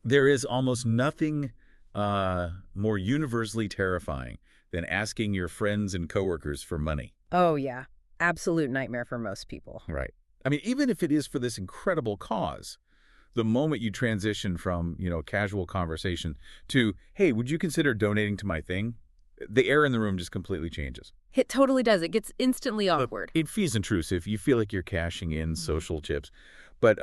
There is almost nothing more universally terrifying than asking your friends and coworkers for money. Oh, yeah. Absolute nightmare for most people. Right. I mean, even if it is for this incredible cause, the moment you transition from, casual conversation to, hey, would you consider donating to my thing? The air in the room just completely changes. It totally does. It gets instantly awkward. It feels intrusive. You feel like you're cashing in social chips. But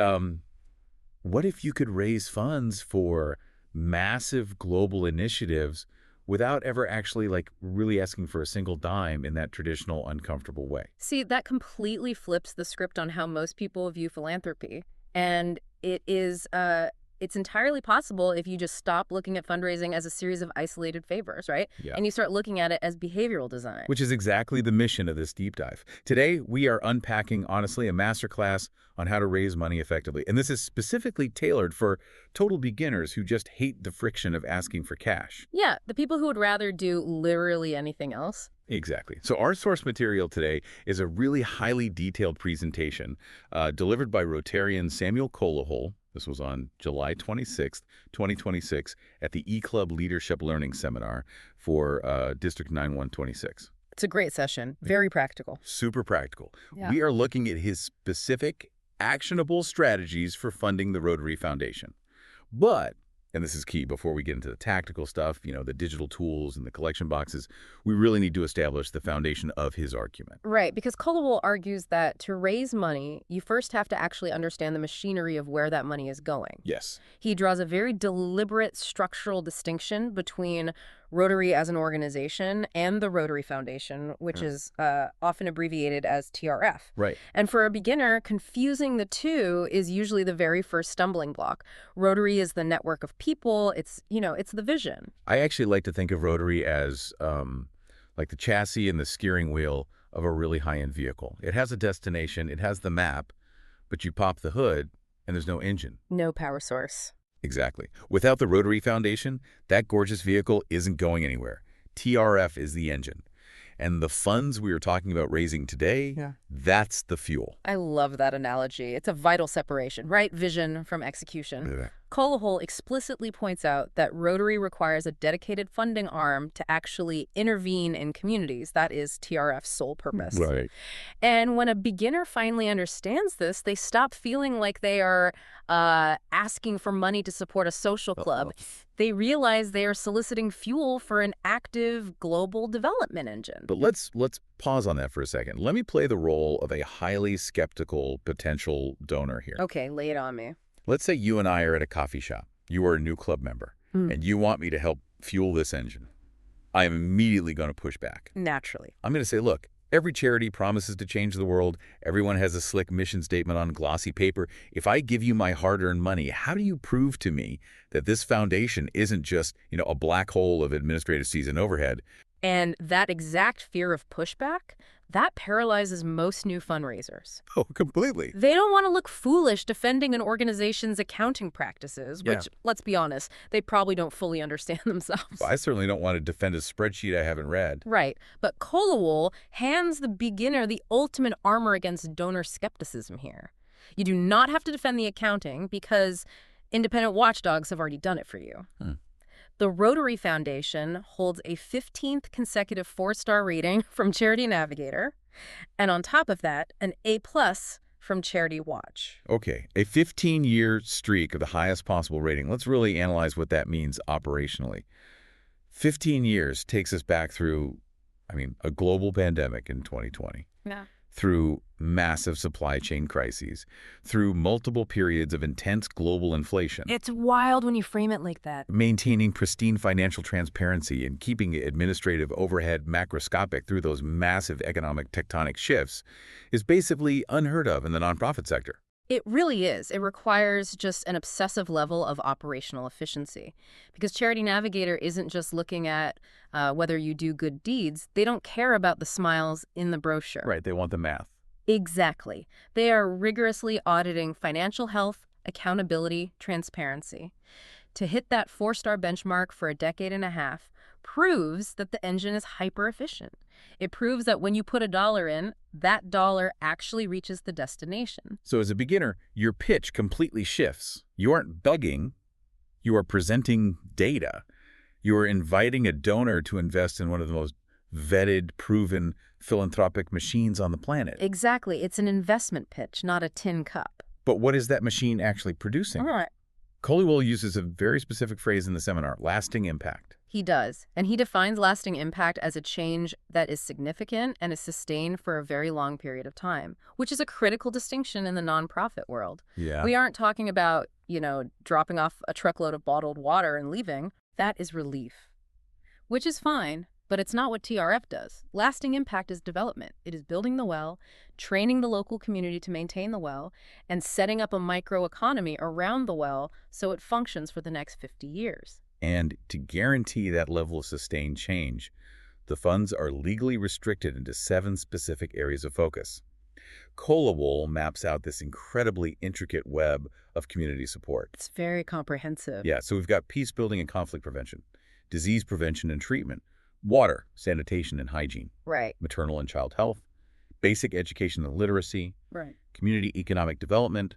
what if you could raise funds for massive global initiatives without ever actually really asking for a single dime in that traditional uncomfortable way? See, that completely flips the script on how most people view philanthropy. And it's entirely possible if you just stop looking at fundraising as a series of isolated favors, right? Yeah. And you start looking at it as behavioral design. Which is exactly the mission of this deep dive. Today, we are unpacking, honestly, a masterclass on how to raise money effectively. And this is specifically tailored for total beginners who just hate the friction of asking for cash. Yeah, the people who would rather do literally anything else. Exactly. So our source material today is a really highly detailed presentation delivered by Rotarian Samuel Kolawole. This was on July 26th, 2026 at the E-Club Leadership Learning Seminar for District 9126. It's a great session. Very practical. Super practical. Yeah. We are looking at his specific, actionable strategies for funding the Rotary Foundation. But, and this is key before we get into the tactical stuff, the digital tools and the collection boxes, we really need to establish the foundation of his argument. Right, because Kolawole argues that to raise money, you first have to actually understand the machinery of where that money is going. Yes. He draws a very deliberate structural distinction between Rotary as an organization and the Rotary Foundation, which is often abbreviated as TRF. Right. And for a beginner, confusing the two is usually the very first stumbling block. Rotary is the network of people. It's the vision. I actually like to think of Rotary as like the chassis and the steering wheel of a really high-end vehicle. It has a destination, it has the map, but you pop the hood and there's no engine. No power source. Exactly. Without the Rotary Foundation, that gorgeous vehicle isn't going anywhere. TRF is the engine. And the funds we are talking about raising today, that's the fuel. I love that analogy. It's a vital separation, right? Vision from execution. Yeah. Kolawole explicitly points out that Rotary requires a dedicated funding arm to actually intervene in communities. That is TRF's sole purpose. Right. And when a beginner finally understands this, they stop feeling like they are asking for money to support a social club. They realize they are soliciting fuel for an active global development engine. But let's pause on that for a second. Let me play the role of a highly skeptical potential donor here. Okay, lay it on me. Let's say you and I are at a coffee shop. You are a new club member, and you want me to help fuel this engine. I am immediately going to push back. Naturally. I'm going to say, look, every charity promises to change the world. Everyone has a slick mission statement on glossy paper. If I give you my hard-earned money, how do you prove to me that this foundation isn't just, a black hole of administrative fees and overhead? And that exact fear of pushback, that paralyzes most new fundraisers. Oh, completely. They don't want to look foolish defending an organization's accounting practices, which, let's be honest, they probably don't fully understand themselves. Well, I certainly don't want to defend a spreadsheet I haven't read. Right. But Kolawole hands the beginner the ultimate armor against donor skepticism here. You do not have to defend the accounting because independent watchdogs have already done it for you. The Rotary Foundation holds a 15th consecutive 4-star rating from Charity Navigator, and on top of that, an A+ from Charity Watch. Okay, a 15-year streak of the highest possible rating. Let's really analyze what that means operationally. 15 years takes us back through, a global pandemic in 2020. Yeah. Through massive supply chain crises, through multiple periods of intense global inflation. It's wild when you frame it like that. Maintaining pristine financial transparency and keeping administrative overhead macroscopic through those massive economic tectonic shifts is basically unheard of in the nonprofit sector. It really is. It requires just an obsessive level of operational efficiency. Because Charity Navigator isn't just looking at whether you do good deeds. They don't care about the smiles in the brochure. Right, they want the math. Exactly. They are rigorously auditing financial health, accountability, transparency. To hit that 4-star benchmark for a decade and a half proves that the engine is hyper-efficient. It proves that when you put $1 in, that dollar actually reaches the destination. So as a beginner, your pitch completely shifts. You aren't begging, You are presenting data. You are inviting a donor to invest in one of the most vetted, proven philanthropic machines on the planet. Exactly. It's an investment pitch, not a tin cup. But what is that machine actually producing? All right. Kolawole uses a very specific phrase in the seminar, lasting impact. He does. And he defines lasting impact as a change that is significant and is sustained for a very long period of time, which is a critical distinction in the nonprofit world. Yeah. We aren't talking about, dropping off a truckload of bottled water and leaving. That is relief, which is fine, but it's not what TRF does. Lasting impact is development. It is building the well, training the local community to maintain the well, and setting up a microeconomy around the well so it functions for the next 50 years. And to guarantee that level of sustained change, the funds are legally restricted into 7 specific areas of focus. Kolawole maps out this incredibly intricate web of community support. It's very comprehensive. Yeah, so we've got peace building and conflict prevention, disease prevention and treatment, water, sanitation and hygiene, Right. maternal and child health, basic education and literacy, Right. community economic development,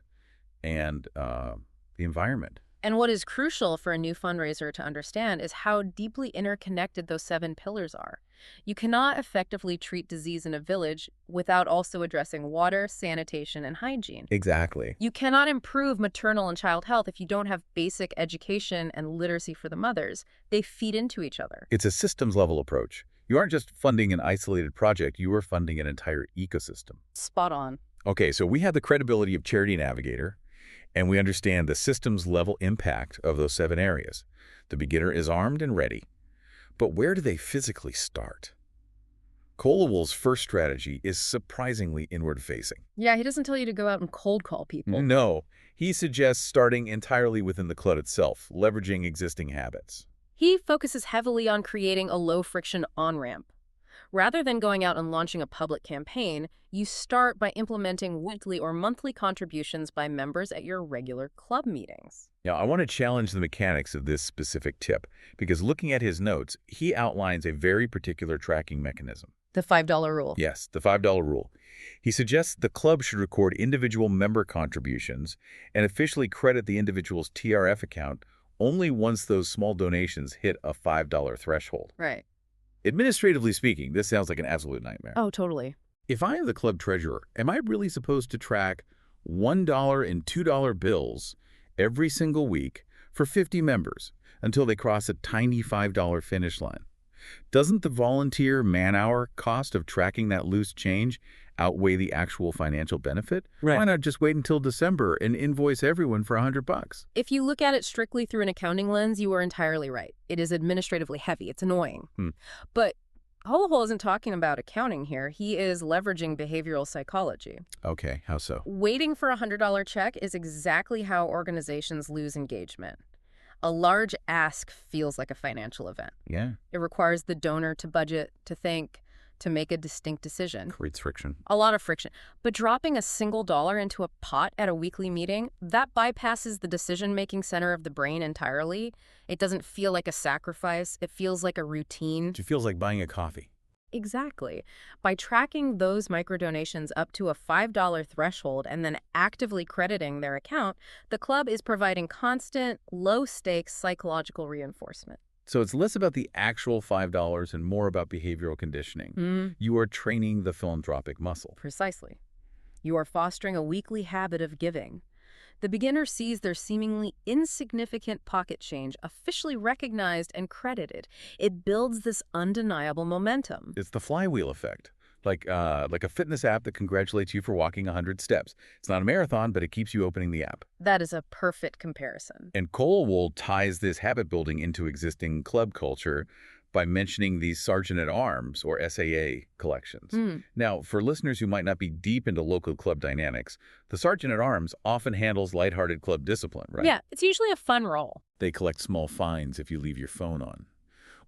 and the environment. And what is crucial for a new fundraiser to understand is how deeply interconnected those 7 pillars are. You cannot effectively treat disease in a village without also addressing water, sanitation, and hygiene. Exactly. You cannot improve maternal and child health if you don't have basic education and literacy for the mothers. They feed into each other. It's a systems-level approach. You aren't just funding an isolated project, you are funding an entire ecosystem. Spot on. Okay, so we have the credibility of Charity Navigator, and we understand the systems-level impact of those 7 areas. The beginner is armed and ready. But where do they physically start? Kolawole's first strategy is surprisingly inward-facing. Yeah, he doesn't tell you to go out and cold call people. No, he suggests starting entirely within the club itself, leveraging existing habits. He focuses heavily on creating a low-friction on-ramp. Rather than going out and launching a public campaign, you start by implementing weekly or monthly contributions by members at your regular club meetings. Now, I want to challenge the mechanics of this specific tip, because looking at his notes, he outlines a very particular tracking mechanism. The $5 rule. Yes, the $5 rule. He suggests the club should record individual member contributions and officially credit the individual's TRF account only once those small donations hit a $5 threshold. Right. Administratively speaking, this sounds like an absolute nightmare. Oh, totally. If I am the club treasurer, am I really supposed to track $1 and $2 bills every single week for 50 members until they cross a tiny $5 finish line? Doesn't the volunteer man-hour cost of tracking that loose change outweigh the actual financial benefit? Right. Why not just wait until December and invoice everyone for $100? If you look at it strictly through an accounting lens, you are entirely right. It is administratively heavy. It's annoying. But Kolawole isn't talking about accounting here. He is leveraging behavioral psychology. Okay, how so? Waiting for a $100 check is exactly how organizations lose engagement. A large ask feels like a financial event. Yeah. It requires the donor to budget, to think, to make a distinct decision. Creates friction. A lot of friction. But dropping a single dollar into a pot at a weekly meeting, that bypasses the decision-making center of the brain entirely. It doesn't feel like a sacrifice. It feels like a routine. It feels like buying a coffee. Exactly. By tracking those microdonations up to a $5 threshold and then actively crediting their account, the club is providing constant, low-stakes psychological reinforcement. So it's less about the actual $5 and more about behavioral conditioning. You are training the philanthropic muscle. Precisely. You are fostering a weekly habit of giving. The beginner sees their seemingly insignificant pocket change officially recognized and credited. It builds this undeniable momentum. It's the flywheel effect, like a fitness app that congratulates you for walking 100 steps. It's not a marathon, but it keeps you opening the app. That is a perfect comparison. And Kolawole ties this habit building into existing club culture by mentioning these Sergeant-at-Arms, or SAA, collections. Now, for listeners who might not be deep into local club dynamics, the Sergeant-at-Arms often handles lighthearted club discipline, right? Yeah, it's usually a fun role. They collect small fines if you leave your phone on.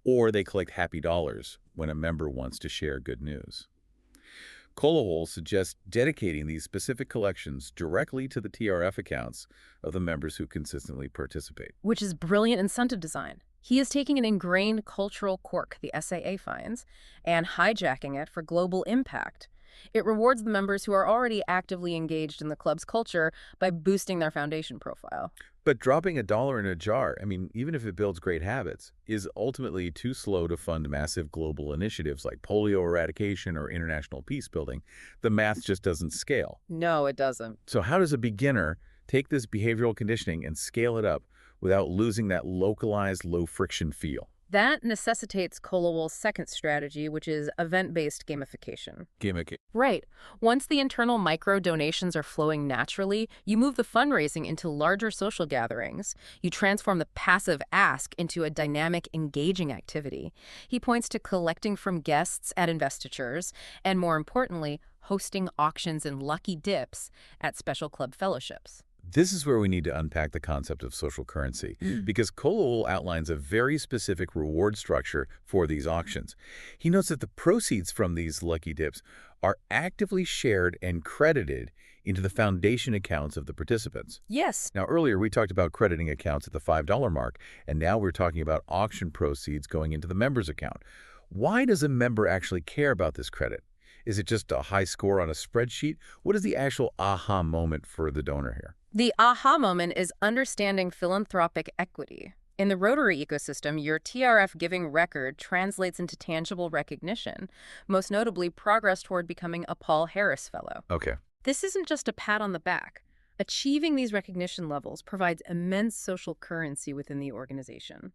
Or they collect happy dollars when a member wants to share good news. Kolawole suggests dedicating these specific collections directly to the TRF accounts of the members who consistently participate. Which is brilliant incentive design. He is taking an ingrained cultural quirk, the SAA fines, and hijacking it for global impact. It rewards the members who are already actively engaged in the club's culture by boosting their foundation profile. But dropping a dollar in a jar, I mean, even if it builds great habits, is ultimately too slow to fund massive global initiatives like polio eradication or international peace building. The math just doesn't scale. No, it doesn't. So how does a beginner take this behavioral conditioning and scale it up without losing that localized, low-friction feel? That necessitates Kolawole's second strategy, which is event-based gamification. Gimmick. Right. Once the internal micro-donations are flowing naturally, you move the fundraising into larger social gatherings. You transform the passive ask into a dynamic, engaging activity. He points to collecting from guests at investitures, and more importantly, hosting auctions and lucky dips at special club fellowships. This is where we need to unpack the concept of social currency, because Kolawole outlines a very specific reward structure for these auctions. He notes that the proceeds from these lucky dips are actively shared and credited into the foundation accounts of the participants. Yes. Now, earlier we talked about crediting accounts at the $5 mark, and now we're talking about auction proceeds going into the member's account. Why does a member actually care about this credit? Is it just a high score on a spreadsheet? What is the actual aha moment for the donor here? The aha moment is understanding philanthropic equity. In the Rotary ecosystem, your TRF giving record translates into tangible recognition, most notably progress toward becoming a Paul Harris Fellow. Okay. This isn't just a pat on the back. Achieving these recognition levels provides immense social currency within the organization.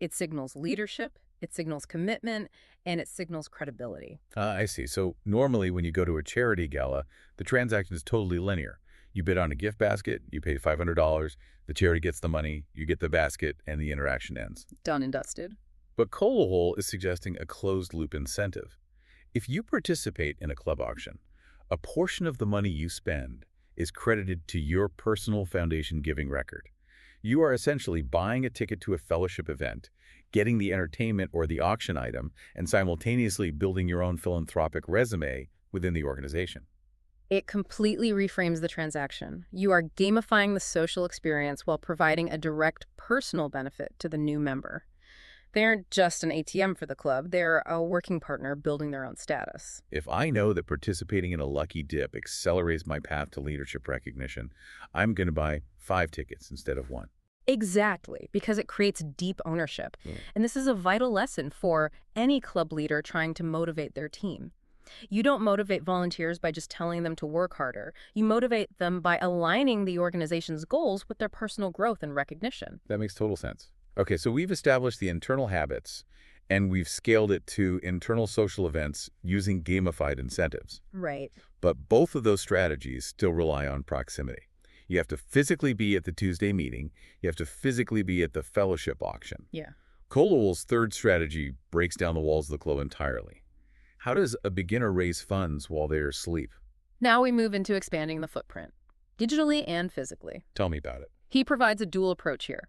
It signals leadership, it signals commitment, and it signals credibility. I see. So normally when you go to a charity gala, the transaction is totally linear. You bid on a gift basket, you pay $500, the charity gets the money, you get the basket, and the interaction ends. Done and dusted. But Kolawole is suggesting a closed-loop incentive. If you participate in a club auction, a portion of the money you spend is credited to your personal foundation giving record. You are essentially buying a ticket to a fellowship event, getting the entertainment or the auction item, and simultaneously building your own philanthropic resume within the organization. It completely reframes the transaction. You are gamifying the social experience while providing a direct personal benefit to the new member. They aren't just an ATM for the club, they're a working partner building their own status. If I know that participating in a lucky dip accelerates my path to leadership recognition, I'm going to buy 5 tickets instead of 1. Exactly, because it creates deep ownership. And this is a vital lesson for any club leader trying to motivate their team. You don't motivate volunteers by just telling them to work harder. You motivate them by aligning the organization's goals with their personal growth and recognition. That makes total sense. Okay, so we've established the internal habits, and we've scaled it to internal social events using gamified incentives. Right. But both of those strategies still rely on proximity. You have to physically be at the Tuesday meeting. You have to physically be at the fellowship auction. Yeah. Kolawole's third strategy breaks down the walls of the club entirely. How does a beginner raise funds while they're asleep? Now we move into expanding the footprint, digitally and physically. Tell me about it. He provides a dual approach here.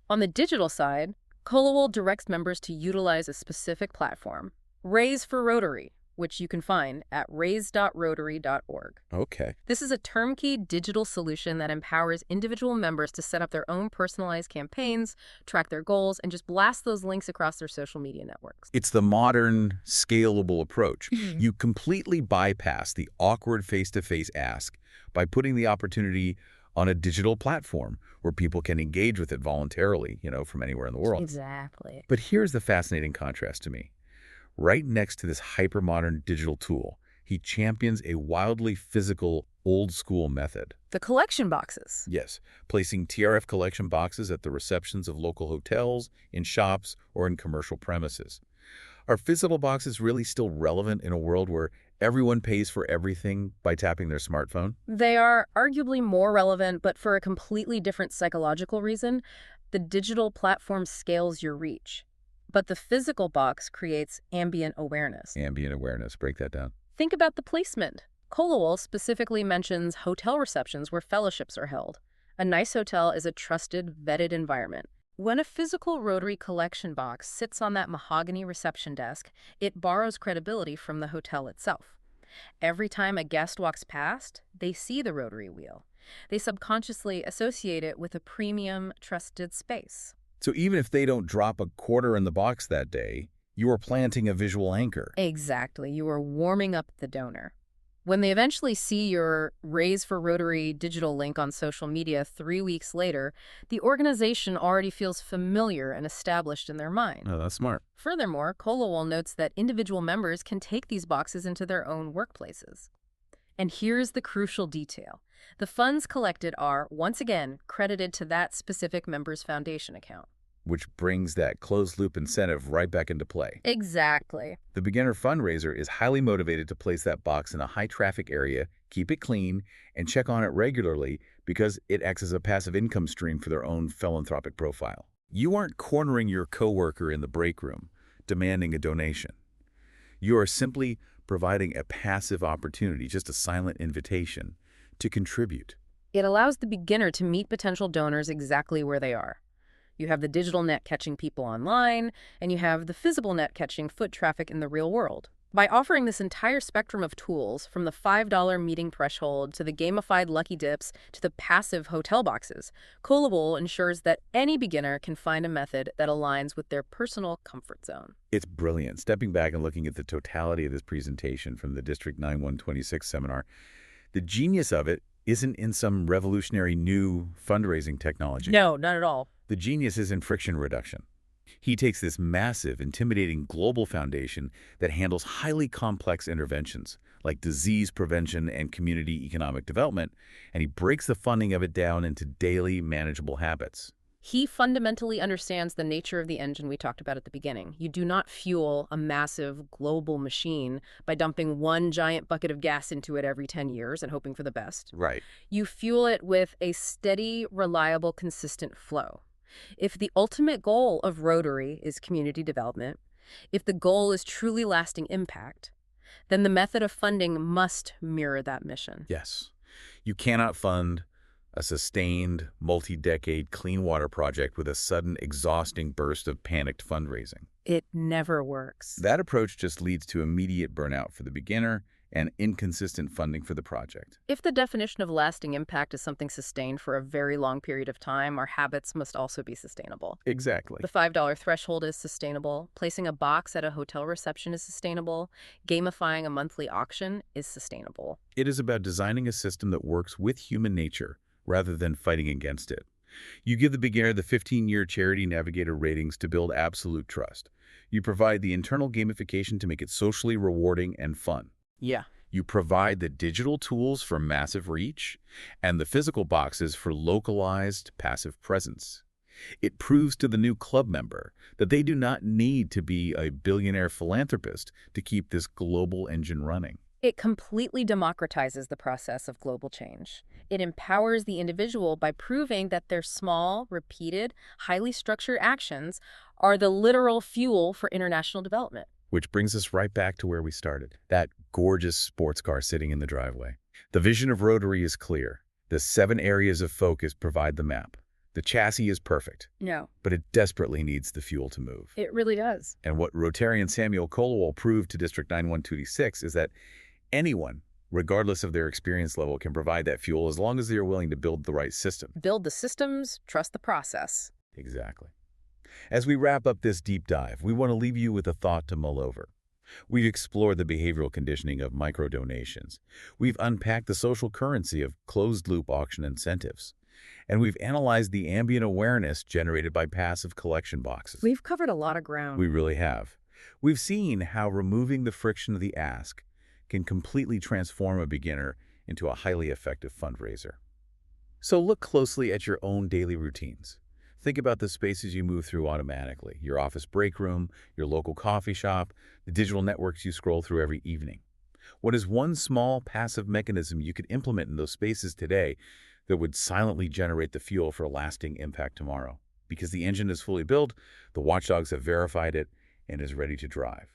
On the digital side, Kolawole directs members to utilize a specific platform, Raise for Rotary, which you can find at raise.rotary.org. Okay. This is a turnkey digital solution that empowers individual members to set up their own personalized campaigns, track their goals, and just blast those links across their social media networks. It's the modern, scalable approach. You completely bypass the awkward face-to-face ask by putting the opportunity on a digital platform where people can engage with it voluntarily, from anywhere in the world. Exactly. But here's the fascinating contrast to me. Right next to this hyper-modern digital tool, he champions a wildly physical, old-school method. The collection boxes. Yes, placing TRF collection boxes at the receptions of local hotels, in shops, or in commercial premises. Are physical boxes really still relevant in a world where everyone pays for everything by tapping their smartphone? They are arguably more relevant, but for a completely different psychological reason. The digital platform scales your reach, but the physical box creates ambient awareness. Ambient awareness. Break that down. Think about the placement. Kolawole specifically mentions hotel receptions where fellowships are held. A nice hotel is a trusted, vetted environment. When a physical Rotary collection box sits on that mahogany reception desk, it borrows credibility from the hotel itself. Every time a guest walks past, they see the Rotary wheel. They subconsciously associate it with a premium, trusted space. So even if they don't drop a quarter in the box that day, you are planting a visual anchor. Exactly. You are warming up the donor. When they eventually see your Raise for Rotary digital link on social media 3 weeks later, the organization already feels familiar and established in their mind. Oh, that's smart. Furthermore, Kolawole notes that individual members can take these boxes into their own workplaces. And here's the crucial detail. The funds collected are, once again, credited to that specific member's foundation account. Which brings that closed-loop incentive right back into play. Exactly. The beginner fundraiser is highly motivated to place that box in a high-traffic area, keep it clean, and check on it regularly because it acts as a passive income stream for their own philanthropic profile. You aren't cornering your coworker in the break room, demanding a donation. You are simply providing a passive opportunity, just a silent invitation, to contribute. It allows the beginner to meet potential donors exactly where they are. You have the digital net catching people online, and you have the physical net catching foot traffic in the real world. By offering this entire spectrum of tools, from the $5 meeting threshold to the gamified lucky dips to the passive hotel boxes, Kolawole ensures that any beginner can find a method that aligns with their personal comfort zone. It's brilliant. Stepping back and looking at the totality of this presentation from the District 9126 seminar, the genius of it isn't in some revolutionary new fundraising technology. No, not at all. The genius is in friction reduction. He takes this massive, intimidating global foundation that handles highly complex interventions like disease prevention and community economic development, and he breaks the funding of it down into daily manageable habits. He fundamentally understands the nature of the engine we talked about at the beginning. You do not fuel a massive global machine by dumping one giant bucket of gas into it every 10 years and hoping for the best. Right. You fuel it with a steady, reliable, consistent flow. If the ultimate goal of Rotary is community development, if the goal is truly lasting impact, then the method of funding must mirror that mission. Yes. You cannot fund a sustained, multi-decade clean water project with a sudden, exhausting burst of panicked fundraising. It never works. That approach just leads to immediate burnout for the beginner and inconsistent funding for the project. If the definition of lasting impact is something sustained for a very long period of time, our habits must also be sustainable. Exactly. The $5 threshold is sustainable. Placing a box at a hotel reception is sustainable. Gamifying a monthly auction is sustainable. It is about designing a system that works with human nature rather than fighting against it. You give the beginner the 15-year Charity Navigator ratings to build absolute trust. You provide the internal gamification to make it socially rewarding and fun. Yeah. You provide the digital tools for massive reach and the physical boxes for localized passive presence. It proves to the new club member that they do not need to be a billionaire philanthropist to keep this global engine running. It completely democratizes the process of global change. It empowers the individual by proving that their small, repeated, highly structured actions are the literal fuel for international development. Which brings us right back to where we started, that gorgeous sports car sitting in the driveway. The vision of Rotary is clear. The 7 areas of focus provide the map. The chassis is perfect. No. But it desperately needs the fuel to move. It really does. And what Rotarian Samuel Kolawole proved to District 9126 is that anyone, regardless of their experience level, can provide that fuel as long as they are willing to build the right system. Build the systems, trust the process. Exactly. As we wrap up this deep dive, we want to leave you with a thought to mull over. We've explored the behavioral conditioning of microdonations. We've unpacked the social currency of closed-loop auction incentives. And we've analyzed the ambient awareness generated by passive collection boxes. We've covered a lot of ground. We really have. We've seen how removing the friction of the ask can completely transform a beginner into a highly effective fundraiser. So look closely at your own daily routines. Think about the spaces you move through automatically, your office break room, your local coffee shop, the digital networks you scroll through every evening. What is one small passive mechanism you could implement in those spaces today that would silently generate the fuel for a lasting impact tomorrow? Because the engine is fully built, the watchdogs have verified it, and is ready to drive.